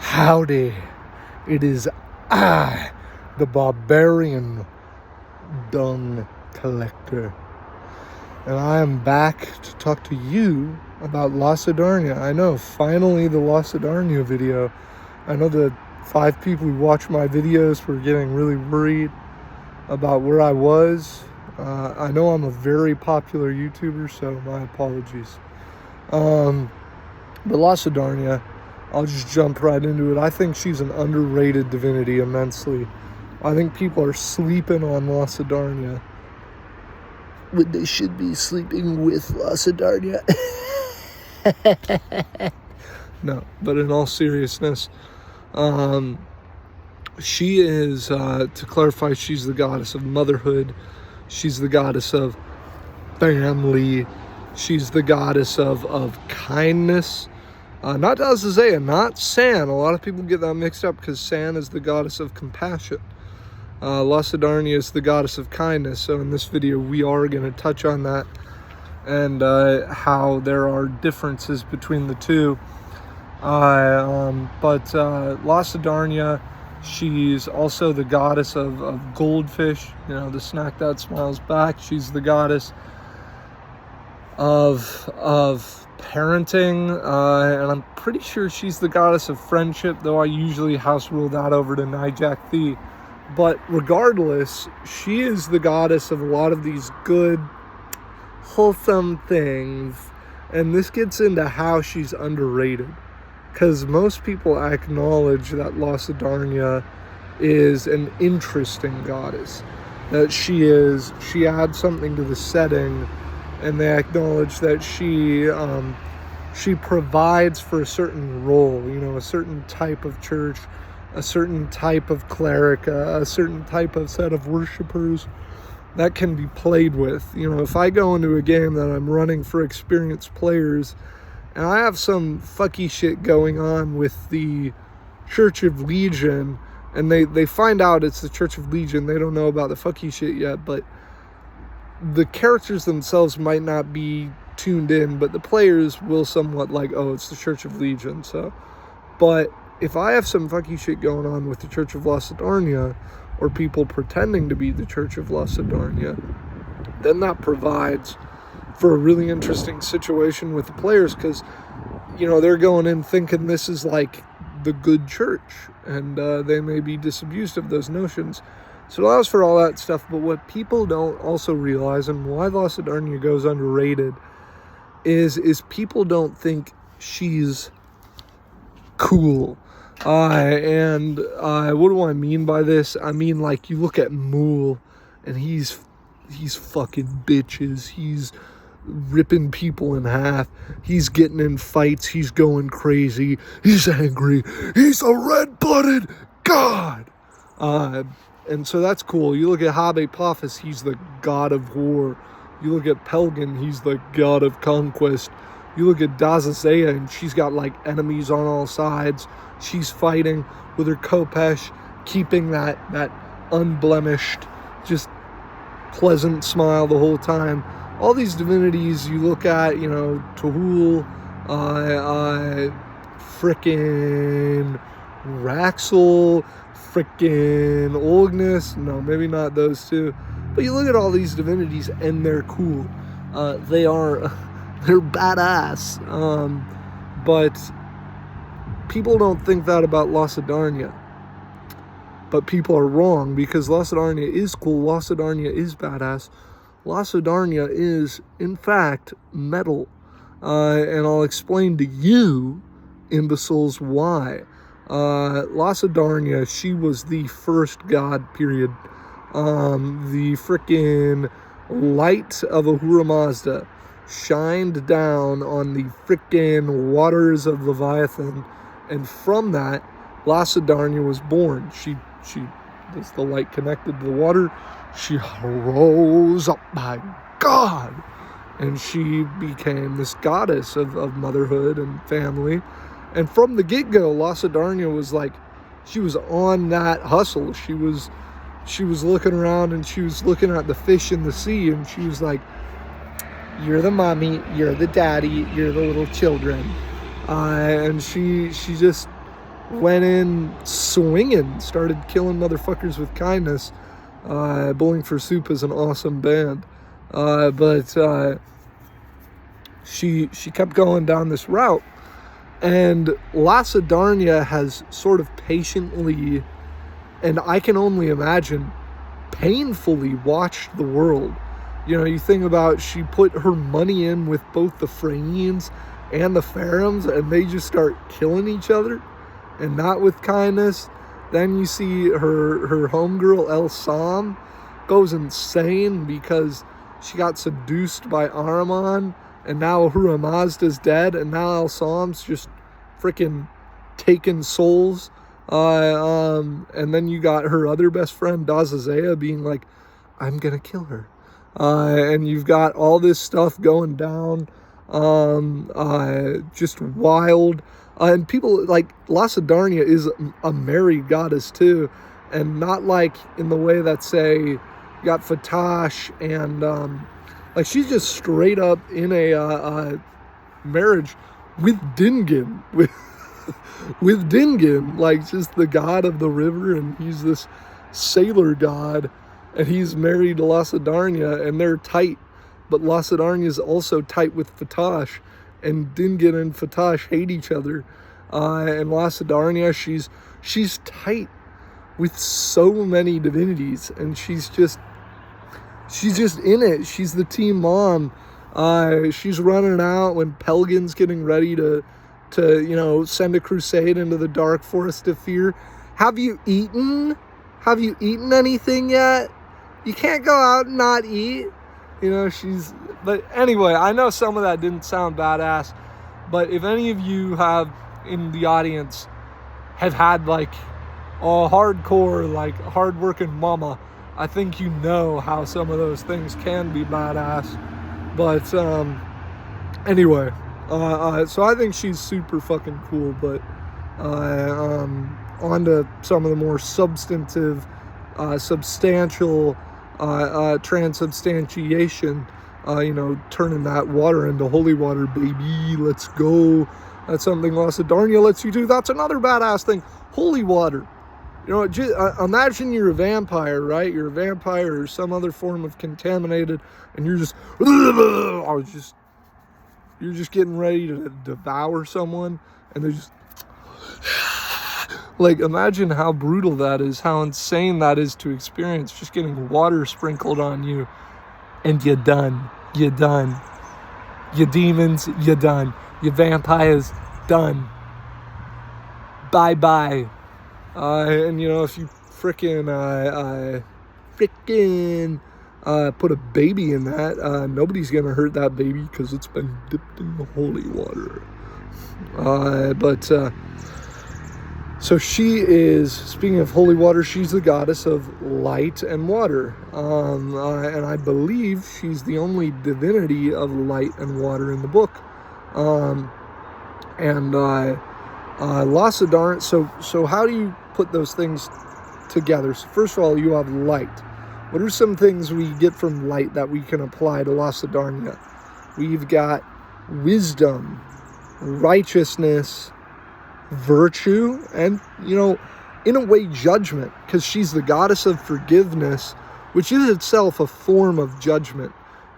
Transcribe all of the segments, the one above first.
Howdy, it is I, the barbarian dung collector, and I am back to talk to you about Lassadarnya. I know, finally the Lassadarnya video. I know the 5 people who watch my videos were getting really worried about where I was. I know I'm a very popular YouTuber, so my apologies. But Lassadarnya, I'll just jump right into it. I think she's an underrated divinity immensely. I think people are sleeping on Lassadarnya when they should be sleeping with Lassadarnya. No, but in all seriousness, she is, to clarify, she's the goddess of motherhood. She's the goddess of family. She's the goddess of kindness. Not Azazeya, not San. A lot of people get that mixed up because San is the goddess of compassion. Lassadarnya is the goddess of kindness. So in this video, we are going to touch on that and how there are differences between the two. But Lassadarnya, she's also the goddess of goldfish. You know, the snack that smiles back. She's the goddess of parenting, and I'm pretty sure she's the goddess of friendship, though I usually house rule that over to Nijak Thi. But regardless, she is the goddess of a lot of these good, wholesome things, and this gets into how she's underrated, because most people acknowledge that Lassadarnya is an interesting goddess, that she adds something to the setting, and they acknowledge that she provides for a certain role, you know, a certain type of church, a certain type of cleric, a certain type of set of worshipers that can be played with. You know, if I go into a game that I'm running for experienced players and I have some fucky shit going on with the Church of Legion, and they find out it's the Church of Legion, they don't know about the fucky shit yet, but the characters themselves might not be tuned in, but the players will somewhat like, oh, it's the Church of Legion. So, but if I have some fucky shit going on with the Church of Lassadarnya, or people pretending to be the Church of Lassadarnya, then that provides for a really interesting situation with the players, because, you know, they're going in thinking this is like the good church, and they may be disabused of those notions. So it allows for all that stuff, but what people don't also realize, and why Lassadarnya goes underrated, is people don't think she's cool. And what do I mean by this? I mean, like, you look at Mool, and he's fucking bitches. He's ripping people in half. He's getting in fights. He's going crazy. He's angry. He's a red-blooded god. And so that's cool. You look at Habe-Paphos, he's the god of war. You look at Pelgan, he's the god of conquest. You look at Dazazeya, and she's got, like, enemies on all sides. She's fighting with her Kopesh, keeping that unblemished, just pleasant smile the whole time. All these divinities you look at, you know, Tahul, frickin' Raxel, frickin' Olgnus, no, maybe not those two, but you look at all these divinities and they're cool. They're badass, but people don't think that about Lassadarnya. But people are wrong, because Lassadarnya is cool, Lassadarnya is badass, Lassadarnya is, in fact, metal, and I'll explain to you, imbeciles, why. Lassadarnya, she was the first god, period. The frickin' light of Ahura Mazda shined down on the frickin' waters of Leviathan, and from that, Lassadarnya was born. She as the light connected to the water, she rose up by God, and she became this goddess of motherhood and family. And from the get-go, Lassadarnya was like, she was on that hustle. She was looking around, and she was looking at the fish in the sea, and she was like, you're the mommy, you're the daddy, you're the little children. And she just went in swinging, started killing motherfuckers with kindness. Bowling for Soup is an awesome band. But she kept going down this route. And Lassadarnya has sort of patiently, and I can only imagine, painfully watched the world. You know, you think about, she put her money in with both the Phrygians and the Pharaohs, and they just start killing each other, and not with kindness. Then you see her homegirl El Sam goes insane because she got seduced by Ahriman, and now Ahura Mazda's dead, and now El Sam's just freaking taking souls. And then you got her other best friend Dazazea being like, I'm gonna kill her. And you've got all this stuff going down, just wild. And people, like, Lassadarnya is a married goddess too, and not like in the way that, say, you got Fatash and like, she's just straight up in a marriage with Dingan, with Dingan, like, just the god of the river, and he's this sailor god, and he's married to Lassadarnya, and they're tight, but Lassadarnya is also tight with Fatash, and Dingan and Fatash hate each other, and Lassadarnya, she's tight with so many divinities, and she's just in it. She's the team mom. She's running out when Pelgan's getting ready to send a crusade into the dark forest of fear. Have you eaten anything yet? You can't go out and not eat. But anyway, I know some of that didn't sound badass, but if any of you have in the audience have had like a hardcore, like hardworking mama, I think you know how some of those things can be badass. But anyway, so I think she's super fucking cool. But on to some of the more substantial transubstantiation, turning that water into holy water, baby. Let's go. That's something Lassadarnya lets you do. That's another badass thing. Holy water. Imagine you're a vampire, right? You're a vampire or some other form of contaminated, and you're just getting ready to devour someone, and they're just like, imagine how brutal that is, how insane that is to experience, just getting water sprinkled on you, and you're done. You're done. You demons, you're done. You vampires, done. Bye-bye. And if you frickin' put a baby in that, nobody's gonna hurt that baby because it's been dipped in the holy water. So she is, speaking of holy water, she's the goddess of light and water. And I believe she's the only divinity of light and water in the book. Lassadarnya, so how do you put those things together? So first of all, you have light. What are some things we get from light that we can apply to Lassadarnya? We've got wisdom, righteousness, virtue, and, in a way, judgment, because she's the goddess of forgiveness, which is itself a form of judgment.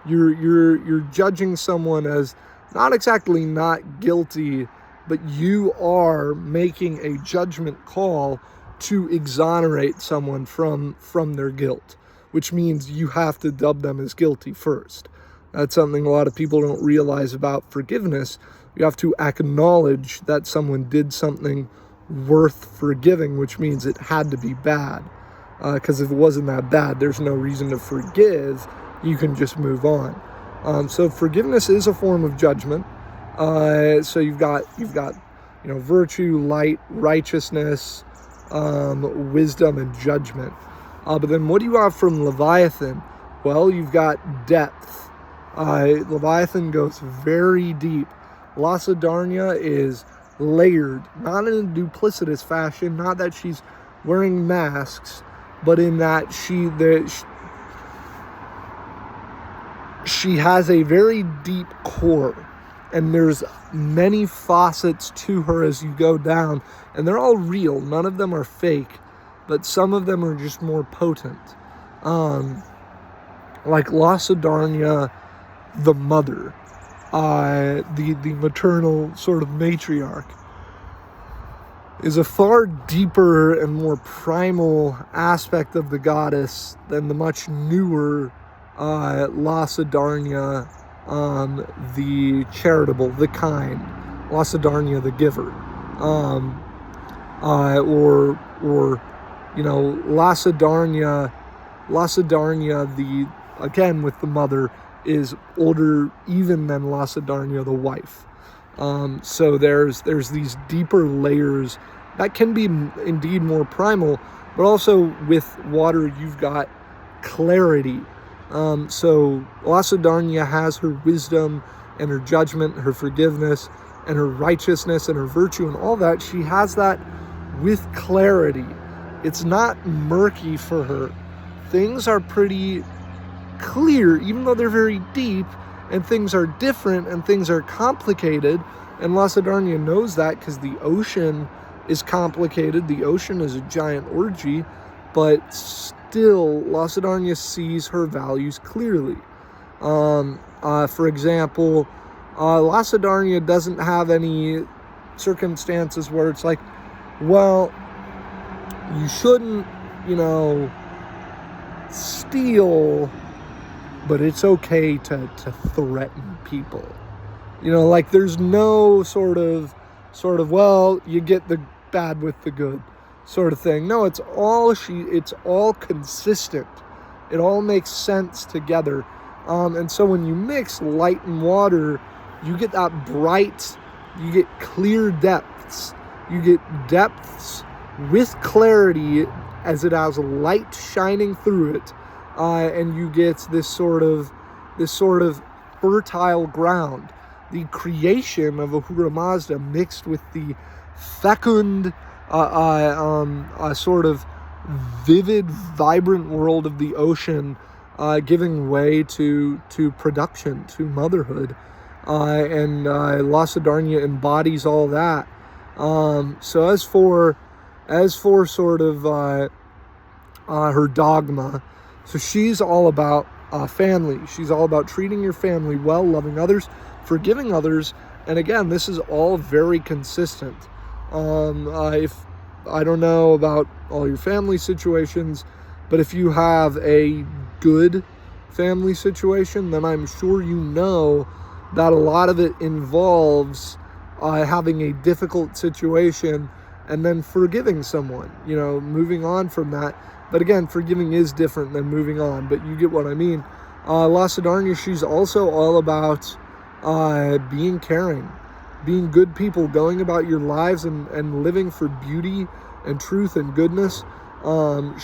You're judging someone as not exactly not guilty, but you are making a judgment call to exonerate someone from their guilt, which means you have to dub them as guilty first. That's something a lot of people don't realize about forgiveness. You have to acknowledge that someone did something worth forgiving, which means it had to be bad. Because if it wasn't that bad, there's no reason to forgive. You can just move on. So forgiveness is a form of judgment. So you've got virtue, light, righteousness, wisdom, and judgment. But then what do you have from Leviathan? Well, you've got depth. Leviathan goes very deep. Lassadarnya is layered, not in a duplicitous fashion, not that she's wearing masks, but in that she has a very deep core. and there's many facets to her as you go down, and they're all real. None of them are fake, but some of them are just more potent. Like Lassadarnya, the mother, the maternal sort of matriarch, is a far deeper and more primal aspect of the goddess than the much newer Lassadarnya, the charitable, the kind, Lassadarnya, the giver, or Lassadarnya, the, again with the mother, is older even than Lassadarnya, the wife. So there's these deeper layers that can be indeed more primal, but also with water you've got clarity. So Lassadarnya has her wisdom and her judgment, her forgiveness and her righteousness and her virtue and all that. She has that with clarity. It's not murky for her. Things are pretty clear, even though they're very deep, and things are different and things are complicated. And Lassadarnya knows that because the ocean is complicated. The ocean is a giant orgy, but still Lassadarnya sees her values clearly. For example, Lassadarnya doesn't have any circumstances where it's like, well, you shouldn't, steal, but it's okay to threaten people. Like there's no sort of, well, you get the bad with the good sort of thing. No, it's all consistent. It all makes sense together. And so when you mix light and water, you get that bright, you get clear depths. You get depths with clarity as it has light shining through it. And you get this sort of fertile ground. The creation of Ahura Mazda mixed with the fecund, sort of vivid, vibrant world of the ocean, giving way to production, to motherhood. And Lassadarnya embodies all that. So as for sort of her dogma, so she's all about family. She's all about treating your family well, loving others, forgiving others. And again, this is all very consistent. If I don't know about all your family situations, but if you have a good family situation, then I'm sure you know that a lot of it involves having a difficult situation and then forgiving someone, moving on from that. But again, forgiving is different than moving on, but you get what I mean. Lassadarnya, she's also all about being caring, being good people, going about your lives and living for beauty and truth and goodness.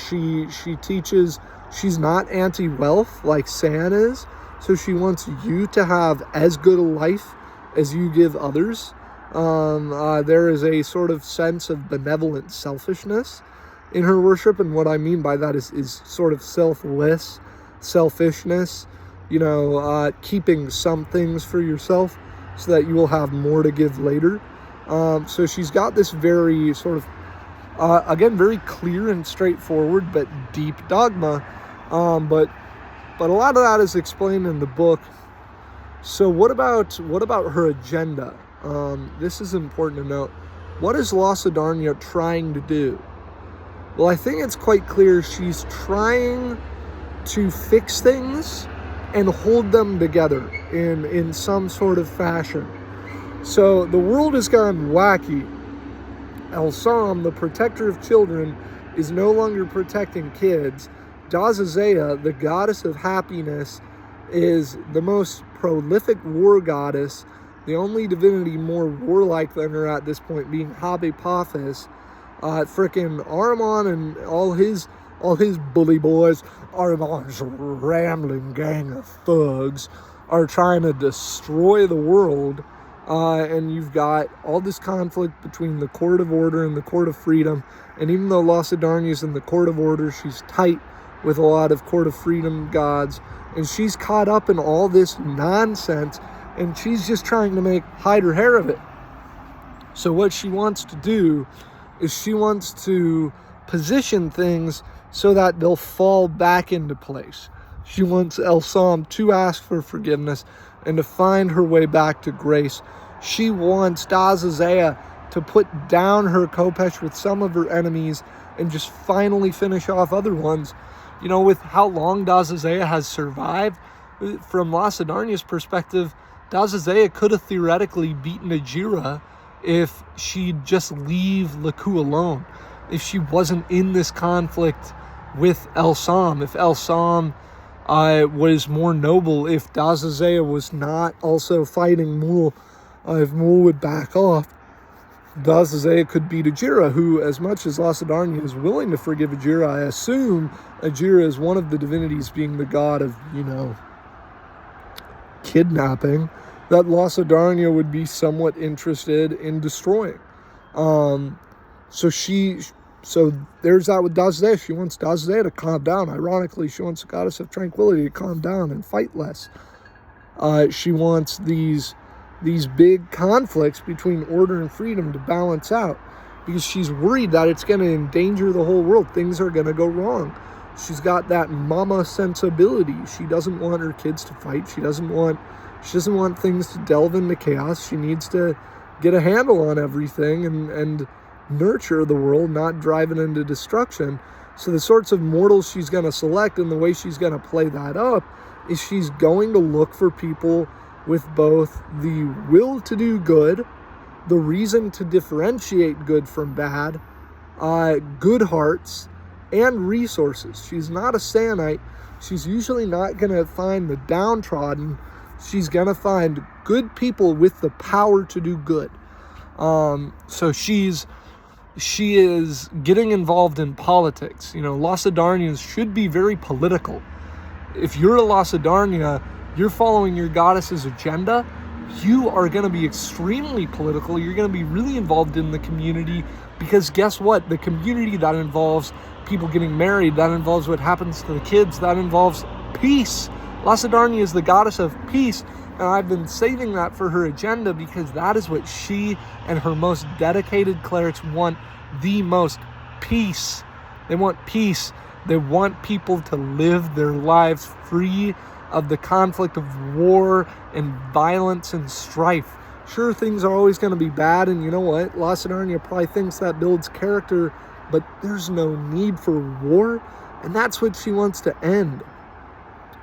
She teaches, she's not anti-wealth like San is, so she wants you to have as good a life as you give others. There is a sort of sense of benevolent selfishness in her worship, and what I mean by that is sort of selfishness, keeping some things for yourself so that you will have more to give later. So she's got this very sort of, again, very clear and straightforward but deep dogma, but a lot of that is explained in the book. So what about her agenda? This is important to note. What is Lassadarnya trying to do? Well, I think it's quite clear she's trying to fix things and hold them together in some sort of fashion. So the world has gone wacky. El Sam, the protector of children, is no longer protecting kids. Dazazea, the goddess of happiness, is the most prolific war goddess, the only divinity more warlike than her at this point being Habepathis. Frickin' Ahriman and all his bully boys, Ahriman's rambling gang of thugs, are trying to destroy the world. And you've got all this conflict between the Court of Order and the Court of Freedom. And even though Lassadarnya's in the Court of Order, she's tight with a lot of Court of Freedom gods. And she's caught up in all this nonsense. and she's just trying to hide her hair of it. So what she wants to do is she wants to position things so that they'll fall back into place. She wants Elsam to ask for forgiveness and to find her way back to grace. She wants Dazazea to put down her Khopesh with some of her enemies and just finally finish off other ones. You know, with how long Dazazea has survived, from Lassadarnya's perspective, Dazazea could have theoretically beaten Ajira if she'd just leave Laku alone, if she wasn't in this conflict with Elsam, if Elsam was more noble, if Dazazea was not also fighting Mul, if Mul would back off, Dazazea could beat Ajira, who, as much as Lassadarnya is willing to forgive Ajira, I assume Ajira is one of the divinities being the god of, kidnapping, that Lassadarnya would be somewhat interested in destroying. So there's that with Dazazea. She wants Dazazea to calm down. Ironically, she wants the goddess of tranquility to calm down and fight less. She wants these big conflicts between order and freedom to balance out, because she's worried that it's going to endanger the whole world. Things are going to go wrong. She's got that mama sensibility. She doesn't want her kids to fight. She doesn't want things to delve into chaos. She needs to get a handle on everything and nurture the world, not drive it into destruction. So the sorts of mortals she's going to select and the way she's going to play that up is she's going to look for people with both the will to do good, the reason to differentiate good from bad, good hearts, and resources. She's not a Sanite. She's usually not going to find the downtrodden. She's going to find good people with the power to do good. So she is getting involved in politics. Lassadarnians should be very political. If you're a Lassadarnya, you're following your goddess's agenda, you are going to be extremely political. You're going to be really involved in the community, because guess what? The community that involves people getting married, that involves what happens to the kids, that involves peace. Lassadarnya is the goddess of peace, and I've been saving that for her agenda because that is what she and her most dedicated clerics want the most: peace. They want peace. They want people to live their lives free of the conflict of war and violence and strife. Sure, things are always going to be bad, and you know what? Lassadarnya probably thinks that builds character, but there's no need for war, and that's what she wants to end.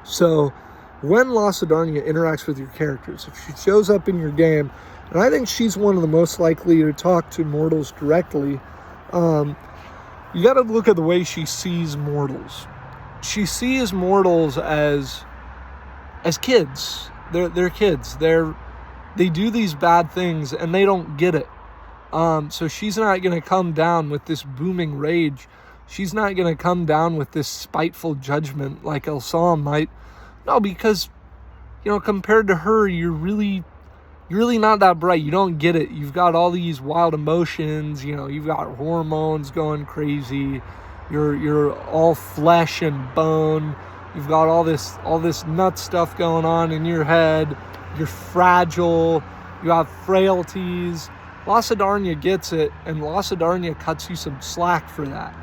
So when Lassadarnya interacts with your characters, if she shows up in your game, and I think she's one of the most likely to talk to mortals directly, you got to look at the way she sees mortals. She sees mortals as kids. They're kids. They do these bad things and they don't get it. So she's not going to come down with this booming rage. She's not going to come down with this spiteful judgment like Elsam might. No, because, compared to her, you're really not that bright. You don't get it. You've got all these wild emotions. You've got hormones going crazy. You're all flesh and bone. You've got all this nut stuff going on in your head. You're fragile. You have frailties. Lassadarnya gets it, and Lassadarnya cuts you some slack for that.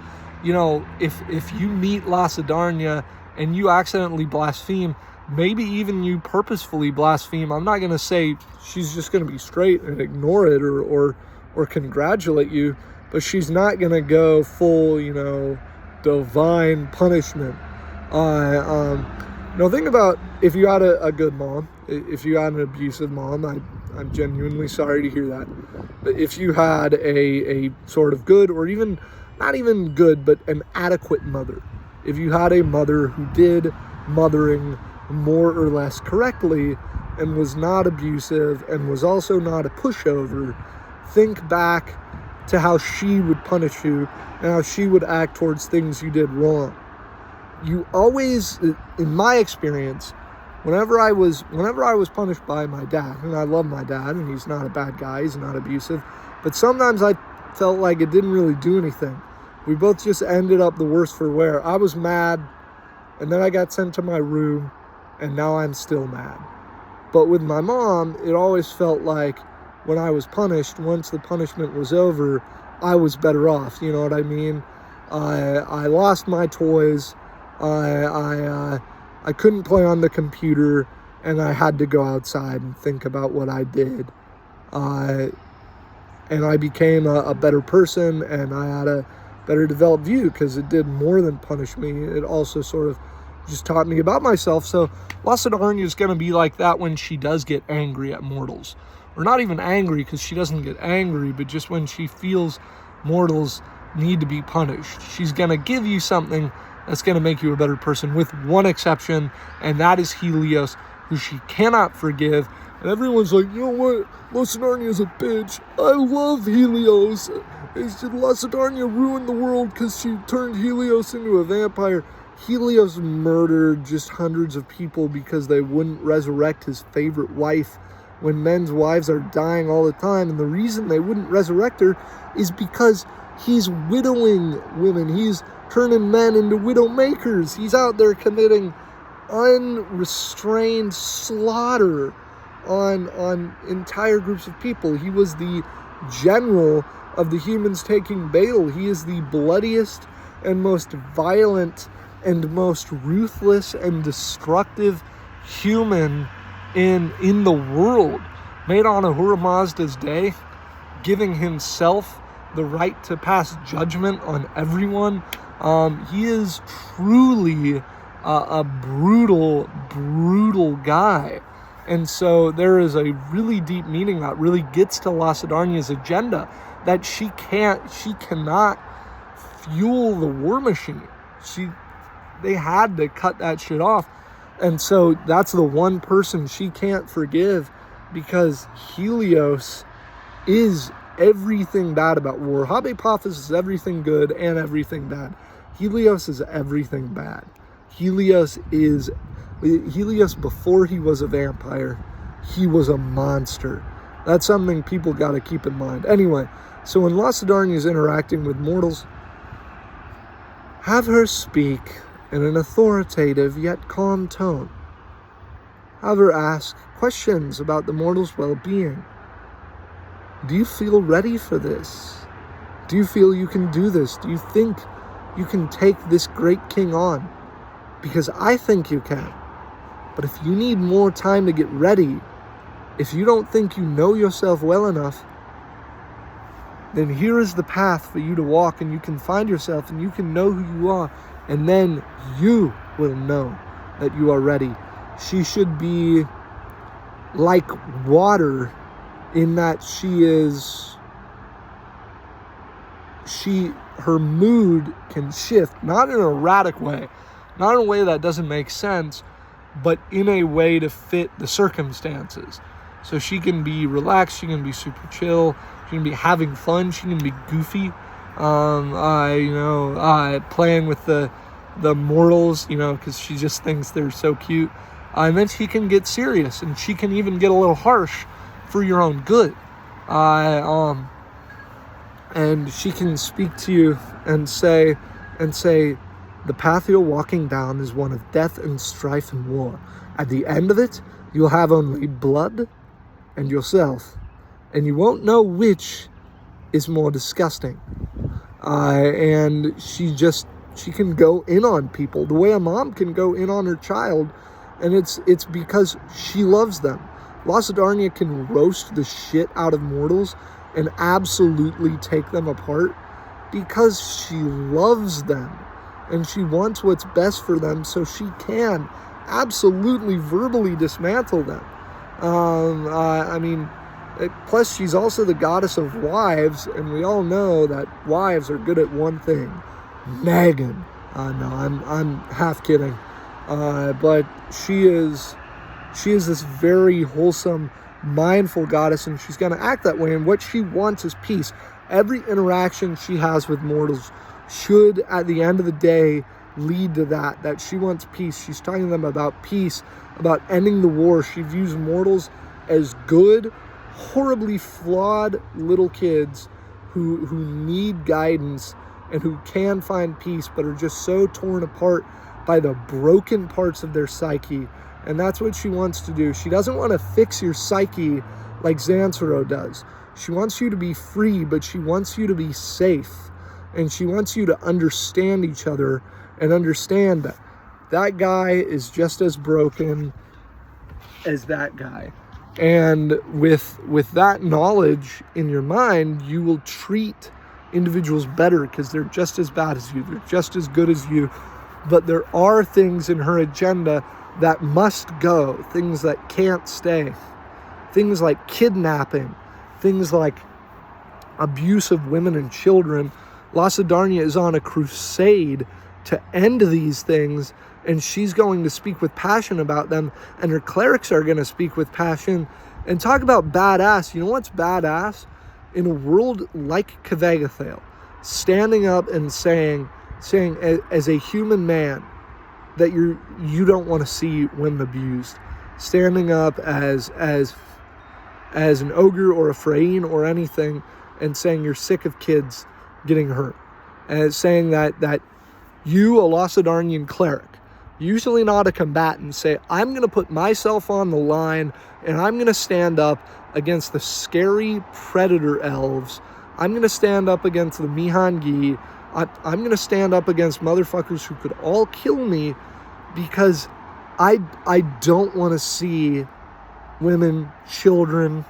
If you meet Lassadarnya and you accidentally blaspheme, maybe even you purposefully blaspheme, I'm not going to say she's just going to be straight and ignore it or congratulate you, but she's not going to go full, divine punishment. Think about if you had a good mom, if you had an abusive mom. I'm genuinely sorry to hear that. But if you had a sort of good, or even not even good, but an adequate mother, if you had a mother who did mothering more or less correctly and was not abusive and was also not a pushover, think back to how she would punish you and how she would act towards things you did wrong. You always, in my experience, whenever I was punished by my dad, and I love my dad, and he's not a bad guy, he's not abusive, but sometimes I felt like it didn't really do anything. We both just ended up the worse for wear. I was mad, and then I got sent to my room, and now I'm still mad. But with my mom, it always felt like when I was punished, once the punishment was over, I was better off. You know what I mean? I lost my toys. I couldn't play on the computer, and I had to go outside and think about what I did. And I became a better person, and I had a better developed view, because it did more than punish me. It also sort of just taught me about myself. So Lassadarnya is going to be like that when she does get angry at mortals. Or not even angry, because she doesn't get angry, but just when she feels mortals need to be punished. She's going to give you something that's going to make you a better person, with one exception, and that is Helios, who she cannot forgive. And everyone's like, you know what? Lassadarnya is a bitch. I love Helios. Lassadarnya ruined the world because she turned Helios into a vampire. Helios murdered just hundreds of people because they wouldn't resurrect his favorite wife when men's wives are dying all the time. And the reason they wouldn't resurrect her is because he's widowing women. He's turning men into widow makers. He's out there committing unrestrained slaughter on entire groups of people. He was the general of the humans taking Baal. He is the bloodiest and most violent and most ruthless and destructive human in the world. Made on Ahura Mazda's day, giving himself the right to pass judgment on everyone. He is truly a brutal guy. And so there is a really deep meaning that really gets to Lassadarnya's agenda, that she cannot fuel the war machine. They had to cut that shit off. And so that's the one person she can't forgive, because Helios is everything bad about war. Habepaphos is everything good and everything bad. Helios is everything bad. Helios before he was a vampire, he was a monster. That's something people got to keep in mind. Anyway, so when Lassadarnya is interacting with mortals, have her speak in an authoritative yet calm tone. Have her ask questions about the mortal's well-being. Do you feel ready for this? Do you feel you can do this? Do you think you can take this great king on? Because I think you can. But if you need more time to get ready, if you don't think you know yourself well enough, then here is the path for you to walk, and you can find yourself, and you can know who you are, and then you will know that you are ready. She should be like water in that her mood can shift, not in an erratic way, not in a way that doesn't make sense, but in a way to fit the circumstances. So she can be relaxed, she can be super chill, she can be having fun, she can be goofy, playing with the mortals, because she just thinks they're so cute. And then she can get serious, and she can even get a little harsh for your own good. And she can speak to you and say, the path you're walking down is one of death and strife and war. At the end of it, you'll have only blood and yourself, and you won't know which is more disgusting. And she can go in on people the way a mom can go in on her child, and it's because she loves them. Lassadarnya can roast the shit out of mortals and absolutely take them apart because she loves them and she wants what's best for them, so she can absolutely verbally dismantle them. Plus she's also the goddess of wives, and we all know that wives are good at one thing: nagging. No, I'm half kidding. But she is this very wholesome, mindful goddess, and she's going to act that way. And what she wants is peace. Every interaction she has with mortals should, at the end of the day, lead to that she wants peace. She's talking to them about peace, about ending the war. She views mortals as good, horribly flawed little kids who need guidance and who can find peace, but are just so torn apart by the broken parts of their psyche And that's what she wants to do. She doesn't want to fix your psyche like Zansaro does. She wants you to be free, but she wants you to be safe. And she wants you to understand each other and understand that that guy is just as broken as that guy. And with that knowledge in your mind, you will treat individuals better because they're just as bad as you. They're just as good as you. But there are things in her agenda that must go, things that can't stay. Things like kidnapping, things like abuse of women and children. Lassadarnya is on a crusade to end these things, and she's going to speak with passion about them, and her clerics are going to speak with passion and talk about badass. You know what's badass? In a world like Kvegathale, standing up and saying as a human man that you don't want to see women abused, standing up as an ogre or a Freyne or anything, and saying you're sick of kids getting hurt, and saying that you, a Lassadarnian cleric, usually not a combatant, say, I'm going to put myself on the line and I'm going to stand up against the scary predator elves. I'm going to stand up against the Mihangi. I'm going to stand up against motherfuckers who could all kill me, because I don't want to see women, children,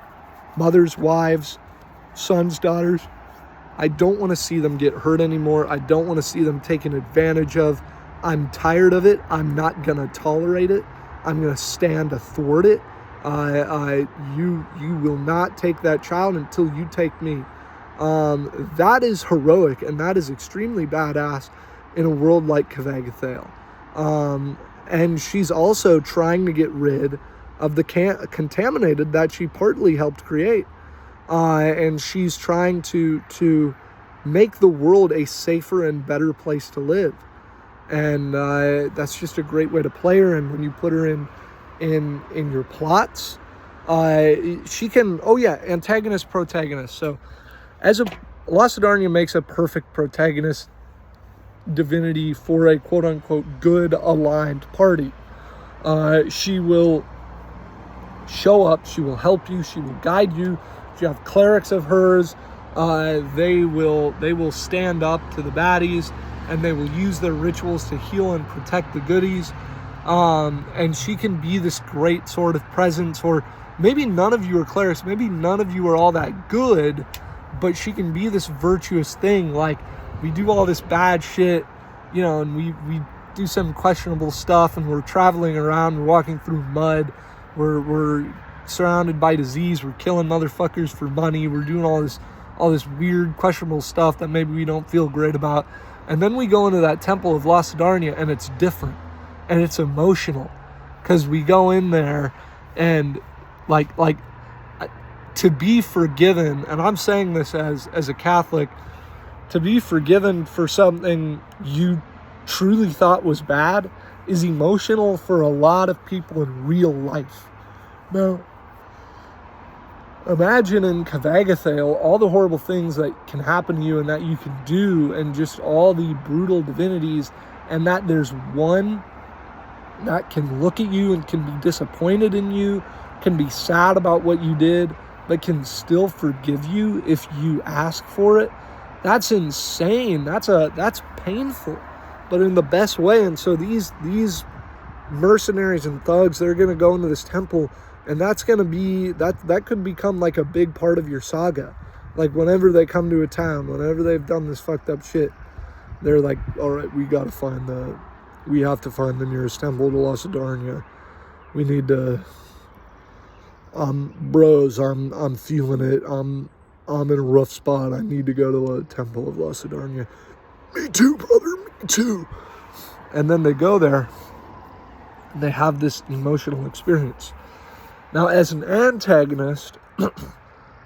mothers, wives, sons, daughters. I don't want to see them get hurt anymore. I don't want to see them taken advantage of. I'm tired of it. I'm not going to tolerate it. I'm going to stand athwart it. You will not take that child until you take me. That is heroic, and that is extremely badass in a world like Kvegathale. And she's also trying to get rid of the contaminated that she partly helped create. And she's trying to make the world a safer and better place to live. And that's just a great way to play her. And when you put her in your plots, she can, antagonist, protagonist. So as Lassadarnya makes a perfect protagonist divinity for a quote-unquote good aligned party. She will show up, she will help you, she will guide you. You have clerics of hers. They will stand up to the baddies, and they will use their rituals to heal and protect the goodies. And she can be this great sort of presence, or maybe none of you are clerics, maybe none of you are all that good, but she can be this virtuous thing. Like, we do all this bad shit, and we do some questionable stuff, and we're traveling around, we're walking through mud, we're surrounded by disease, we're killing motherfuckers for money, we're doing all this weird, questionable stuff that maybe we don't feel great about. And then we go into that temple of Lassadarnya, and it's different, and it's emotional, because we go in there, and like to be forgiven, and I'm saying this as a Catholic, to be forgiven for something you truly thought was bad is emotional for a lot of people in real life. Now, imagine in Kvegathale all the horrible things that can happen to you and that you can do, and just all the brutal divinities, and that there's one that can look at you and can be disappointed in you, can be sad about what you did, but can still forgive you if you ask for it. That's insane. That's painful, but in the best way. And so these mercenaries and thugs, they're going to go into this temple, and that's going to be, that could become like a big part of your saga. Like, whenever they come to a town, whenever they've done this fucked up shit, they're like, all right, we have to find the nearest temple to Lassadarnya. We need to, bros, I'm feeling it. I'm in a rough spot. I need to go to a temple of Lassadarnya. Me too, brother, me too. And then they go there, and they have this emotional experience. Now, as an antagonist, I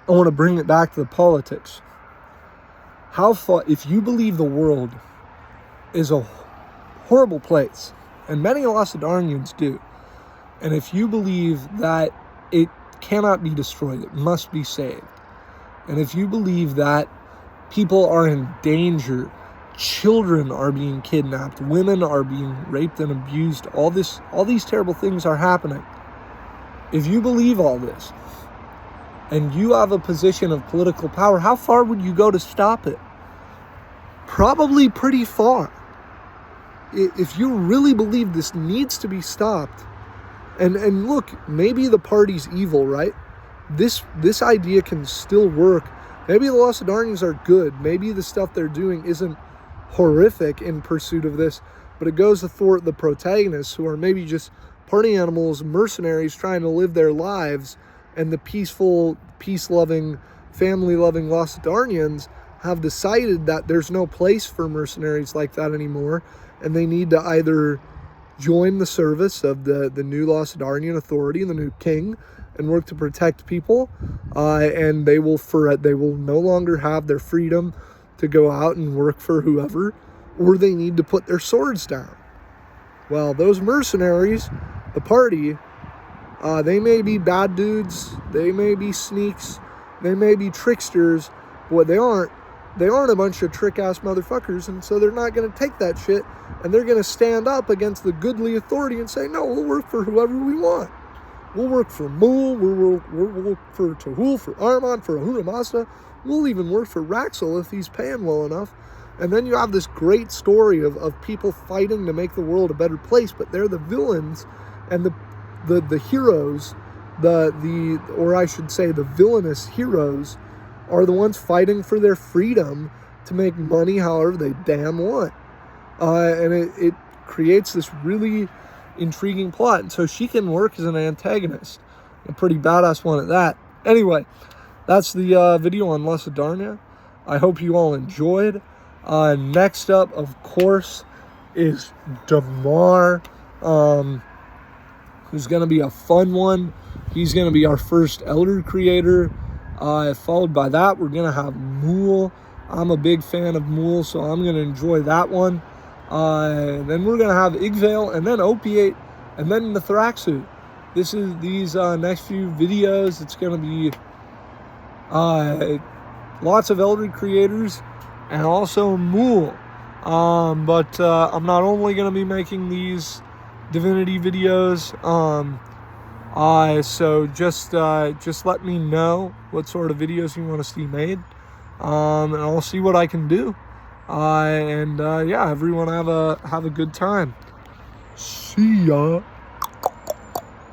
want to bring it back to the politics. How far, if you believe the world is a horrible place, and many Lassadarnians do, and if you believe that it cannot be destroyed, it must be saved, and if you believe that people are in danger children are being kidnapped, women are being raped and abused, all these terrible things are happening. If you believe all this, and you have a position of political power, how far would you go to stop it? Probably pretty far. If you really believe this needs to be stopped, and look, maybe the party's evil, right? This idea can still work. Maybe the Lassadarnyas are good. Maybe the stuff they're doing isn't horrific in pursuit of this, but it goes to thwart the protagonists, who are maybe just party animals, mercenaries trying to live their lives, and the peaceful, peace-loving, family-loving Lassadarnians have decided that there's no place for mercenaries like that anymore, and they need to either join the service of the new Lassadarnian authority and the new king and work to protect people, and they will no longer have their freedom to go out and work for whoever, or they need to put their swords down. Well, those mercenaries, the party, they may be bad dudes, they may be sneaks, they may be tricksters, but what they aren't a bunch of trick-ass motherfuckers, and so they're not going to take that shit, and they're going to stand up against the goodly authority and say, no, we'll work for whoever we want. We'll work for Mul, we'll work for Tahul, for Armand, for Ahura Mazda. We'll even work for Raxel if he's paying well enough. And then you have this great story of people fighting to make the world a better place, but they're the villains, and the heroes, or I should say the villainous heroes, are the ones fighting for their freedom to make money however they damn want. And it creates this really intriguing plot. And so she can work as an antagonist. A pretty badass one at that. Anyway, that's the video on Lassadarnya. I hope you all enjoyed. Next up, of course, is Damar, who's going to be a fun one. He's going to be our first Elder creator. Followed by that, we're going to have Mul. I'm a big fan of Mul, so I'm going to enjoy that one. Then we're going to have Igvale, and then Opiate, and then the Thraxu. These next few videos, it's going to be lots of Elder creators, and also Mul. But I'm not only going to be making these Divinity videos, so just let me know what sort of videos you want to see made, and I'll see what I can do. Yeah, everyone have a good time. See ya.